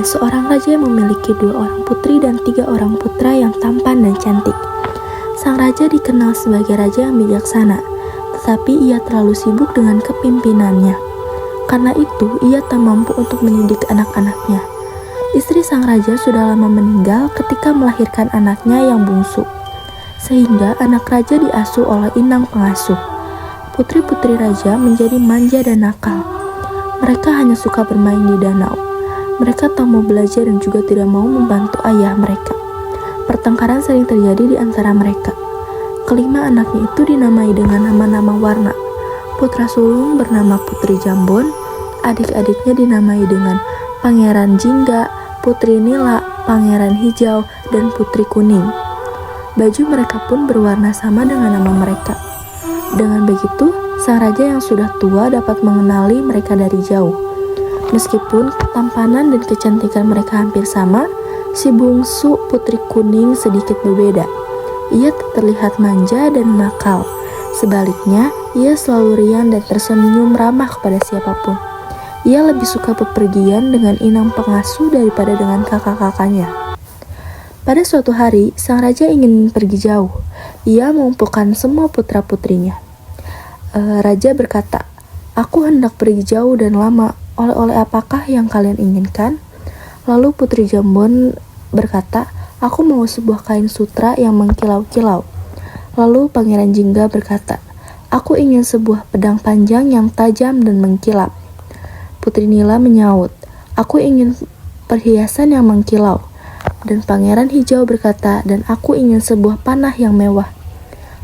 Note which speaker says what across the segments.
Speaker 1: seorang raja yang memiliki 2 orang putri dan 3 orang putra yang tampan dan cantik. Sang raja dikenal sebagai raja yang bijaksana, tetapi ia terlalu sibuk dengan kepimpinannya. Karena itu, ia tak mampu untuk mendidik anak-anaknya. Istri sang raja sudah lama meninggal ketika melahirkan anaknya yang bungsu, sehingga anak raja diasuh oleh inang pengasuh. Putri-putri raja menjadi manja dan nakal. Mereka hanya suka bermain di danau. Mereka tak mau belajar dan juga tidak mau membantu ayah mereka. Pertengkaran sering terjadi di antara mereka. Kelima anaknya itu dinamai dengan nama-nama warna. Putra sulung bernama Putri Jambon, adik-adiknya dinamai dengan Pangeran Jingga, Putri Nila, Pangeran Hijau, dan Putri Kuning. Baju mereka pun berwarna sama dengan nama mereka. Dengan begitu, sang raja yang sudah tua dapat mengenali mereka dari jauh. Meskipun ketampanan dan kecantikan mereka hampir sama, si bungsu Putri Kuning sedikit berbeda. Ia terlihat manja dan nakal. Sebaliknya, ia selalu riang dan tersenyum ramah kepada siapapun. Ia lebih suka bepergian dengan inang pengasuh daripada dengan kakak-kakaknya. Pada suatu hari, sang raja ingin pergi jauh. Ia mengumpulkan semua putra-putrinya. Raja berkata, "Aku hendak pergi jauh dan lama. Oleh-oleh apakah yang kalian inginkan?" Lalu Putri Jambon berkata, "Aku mau sebuah kain sutra yang mengkilau-kilau." Lalu Pangeran Jingga berkata, "Aku ingin sebuah pedang panjang yang tajam dan mengkilap." Putri Nila menyaut, "Aku ingin perhiasan yang mengkilau." Dan Pangeran Hijau berkata, "Dan aku ingin sebuah panah yang mewah."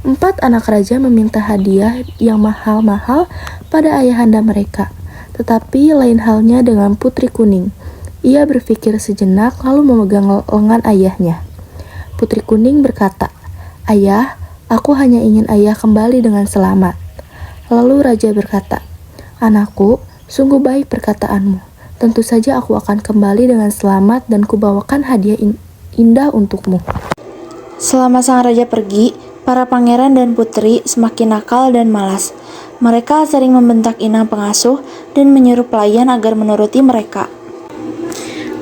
Speaker 1: 4 anak raja meminta hadiah yang mahal-mahal pada ayahanda mereka. Tetapi lain halnya dengan Putri Kuning. Ia berpikir sejenak lalu memegang lengan ayahnya. Putri Kuning berkata, "Ayah, aku hanya ingin ayah kembali dengan selamat." Lalu raja berkata, "Anakku, sungguh baik perkataanmu. Tentu saja aku akan kembali dengan selamat dan kubawakan hadiah indah untukmu."
Speaker 2: Selama sang raja pergi, para pangeran dan putri semakin nakal dan malas. Mereka sering membentak inang pengasuh dan menyuruh pelayan agar menuruti mereka.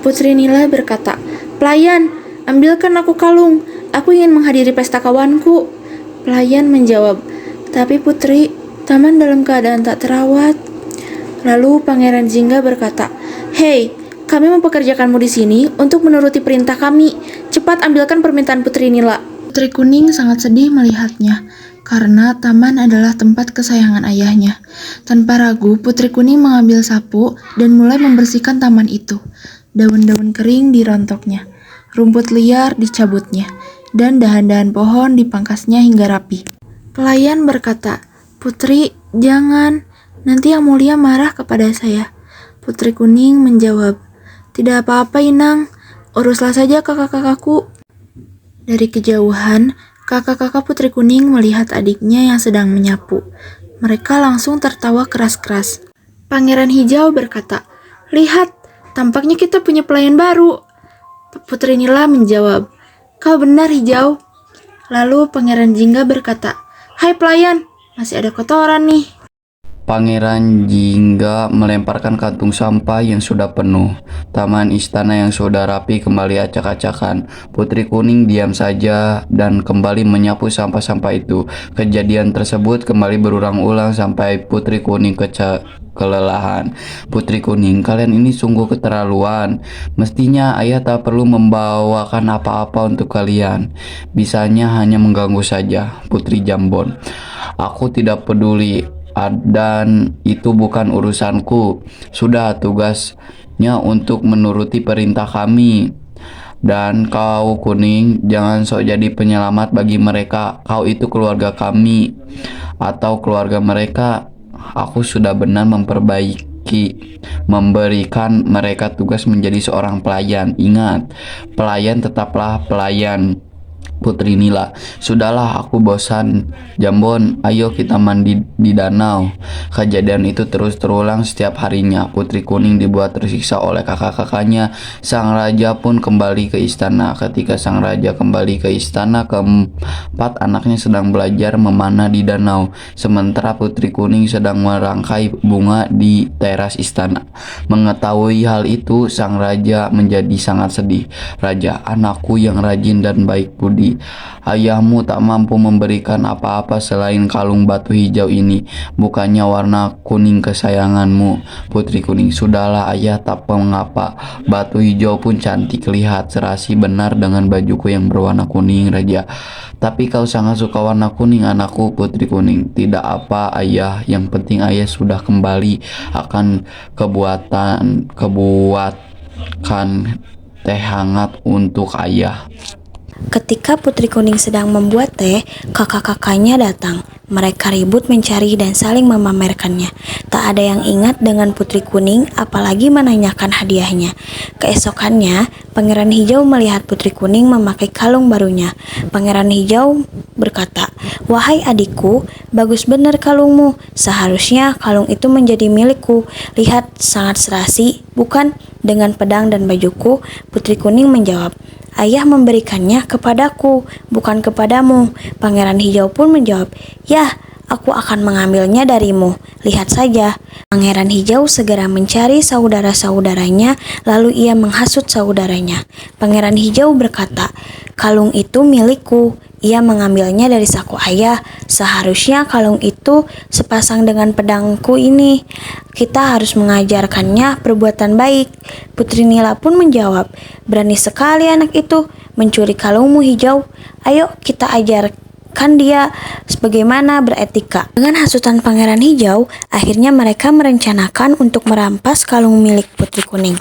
Speaker 2: Putri Nila berkata, "Pelayan, ambilkan aku kalung. Aku ingin menghadiri pesta kawanku." Pelayan menjawab, "Tapi putri, taman dalam keadaan tak terawat." Lalu Pangeran Jingga berkata, "Hei, kami mempekerjakanmu di sini untuk menuruti perintah kami. Cepat ambilkan permintaan Putri Nila." Putri Kuning sangat sedih melihatnya, karena taman adalah tempat kesayangan ayahnya. Tanpa ragu, Putri Kuning mengambil sapu dan mulai membersihkan taman itu. Daun-daun kering dirontoknya, rumput liar dicabutnya, dan dahan-dahan pohon dipangkasnya hingga rapi. Pelayan berkata, "Putri, jangan. Nanti Yang Mulia marah kepada saya." Putri Kuning menjawab, "Tidak apa-apa, Inang. Uruslah saja kakak-kakakku." Dari kejauhan, kakak-kakak Putri Kuning melihat adiknya yang sedang menyapu. Mereka langsung tertawa keras-keras. Pangeran Hijau berkata, "Lihat, tampaknya kita punya pelayan baru." Putri Nila menjawab, "Kau benar, Hijau." Lalu Pangeran Jingga berkata, "Hai pelayan, masih ada kotoran nih."
Speaker 3: Pangeran Jingga melemparkan kantung sampah yang sudah penuh. Taman istana yang sudah rapi kembali acak-acakan. Putri Kuning diam saja dan kembali menyapu sampah-sampah itu. Kejadian tersebut kembali berulang-ulang sampai Putri Kuning kelelahan. "Putri Kuning, kalian ini sungguh keterlaluan. Mestinya ayah tak perlu membawakan apa-apa untuk kalian. Bisanya hanya mengganggu saja." Putri Jambon, "Aku tidak peduli. Dan itu bukan urusanku. Sudah, tugasnya untuk menuruti perintah kami. Dan kau Kuning, jangan sok jadi penyelamat bagi mereka. Kau itu keluarga kami atau keluarga mereka. Aku sudah benar memberikan mereka tugas menjadi seorang pelayan. Ingat, pelayan tetaplah pelayan. Putri Nila. "Sudahlah, aku bosan. Jambon, ayo kita mandi di danau." Kejadian itu terus terulang setiap harinya. Putri Kuning dibuat tersiksa oleh kakak-kakaknya. Sang raja pun kembali ke istana. Ketika sang raja kembali ke istana, keempat anaknya sedang belajar memanah di danau. Sementara Putri Kuning sedang merangkai bunga di teras istana. Mengetahui hal itu, sang raja menjadi sangat sedih. "Raja, anakku yang rajin dan baik budi. Ayahmu tak mampu memberikan apa-apa selain kalung batu hijau ini. Bukannya warna kuning kesayanganmu." Putri Kuning, "Sudahlah ayah, tak mengapa. Batu hijau pun cantik, lihat serasi benar dengan bajuku yang berwarna kuning, Raja." "Tapi kau sangat suka warna kuning, anakku." Putri Kuning, "Tidak apa ayah, yang penting ayah sudah kembali. Akan kebuatkan teh hangat untuk ayah."
Speaker 4: Ketika Putri Kuning sedang membuat teh, kakak-kakaknya datang. Mereka ribut mencari dan saling memamerkannya. Tak ada yang ingat dengan Putri Kuning, apalagi menanyakan hadiahnya. Keesokannya, Pangeran Hijau melihat Putri Kuning memakai kalung barunya. Pangeran Hijau berkata, "Wahai adikku, bagus benar kalungmu. Seharusnya kalung itu menjadi milikku. Lihat, sangat serasi, bukan? Dengan pedang dan bajuku." Putri Kuning menjawab, "Ayah memberikannya kepadaku, bukan kepadamu." Pangeran Hijau pun menjawab, "Yah, aku akan mengambilnya darimu. Lihat saja." Pangeran Hijau segera mencari saudara-saudaranya, lalu ia menghasut saudaranya. Pangeran Hijau berkata, "Kalung itu milikku. Ia mengambilnya dari saku ayah. Seharusnya kalung itu sepasang dengan pedangku ini. Kita harus mengajarkannya perbuatan baik." Putri Nila pun menjawab, "Berani sekali anak itu mencuri kalungmu hijau. Ayo kita ajarkan dia sebagaimana beretika." Dengan hasutan Pangeran Hijau, akhirnya mereka merencanakan untuk merampas kalung milik Putri Kuning.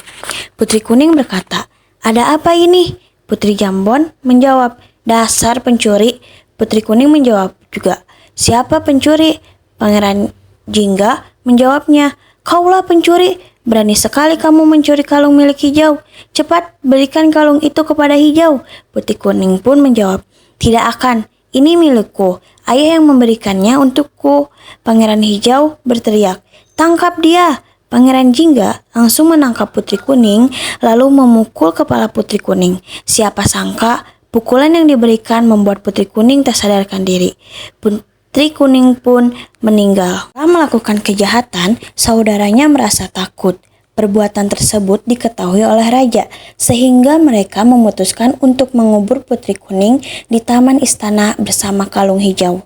Speaker 4: Putri Kuning berkata, "Ada apa ini?" Putri Jambon menjawab, "Dasar pencuri." Putri Kuning menjawab juga, "Siapa pencuri?" Pangeran Jingga menjawabnya, "Kaulah pencuri. Berani sekali kamu mencuri kalung milik hijau. Cepat berikan kalung itu kepada hijau." Putri Kuning pun menjawab, "Tidak akan. Ini milikku. Ayah yang memberikannya untukku." Pangeran Hijau berteriak, "Tangkap dia!" Pangeran Jingga langsung menangkap Putri Kuning lalu memukul kepala Putri Kuning. Siapa sangka pukulan yang diberikan membuat Putri Kuning tak sadarkan diri. Putri Kuning pun meninggal. Setelah melakukan kejahatan, saudaranya merasa takut. Perbuatan tersebut diketahui oleh raja, sehingga mereka memutuskan untuk mengubur Putri Kuning di taman istana bersama kalung hijau.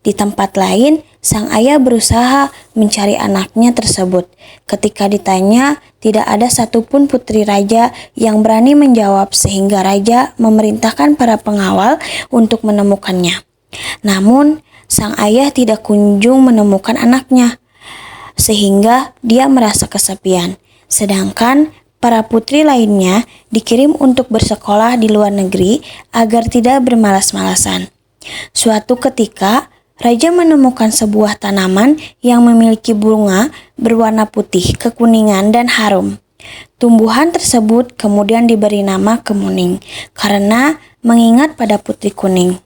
Speaker 4: Di tempat lain, sang ayah berusaha mencari anaknya tersebut. Ketika ditanya, tidak ada satupun putri raja yang berani menjawab, sehingga raja memerintahkan para pengawal untuk menemukannya. Namun, sang ayah tidak kunjung menemukan anaknya, sehingga dia merasa kesepian. Sedangkan para putri lainnya dikirim untuk bersekolah di luar negeri agar tidak bermalas-malasan. Suatu ketika, raja menemukan sebuah tanaman yang memiliki bunga berwarna putih, kekuningan, dan harum. Tumbuhan tersebut kemudian diberi nama Kemuning karena mengingat pada Putri Kuning.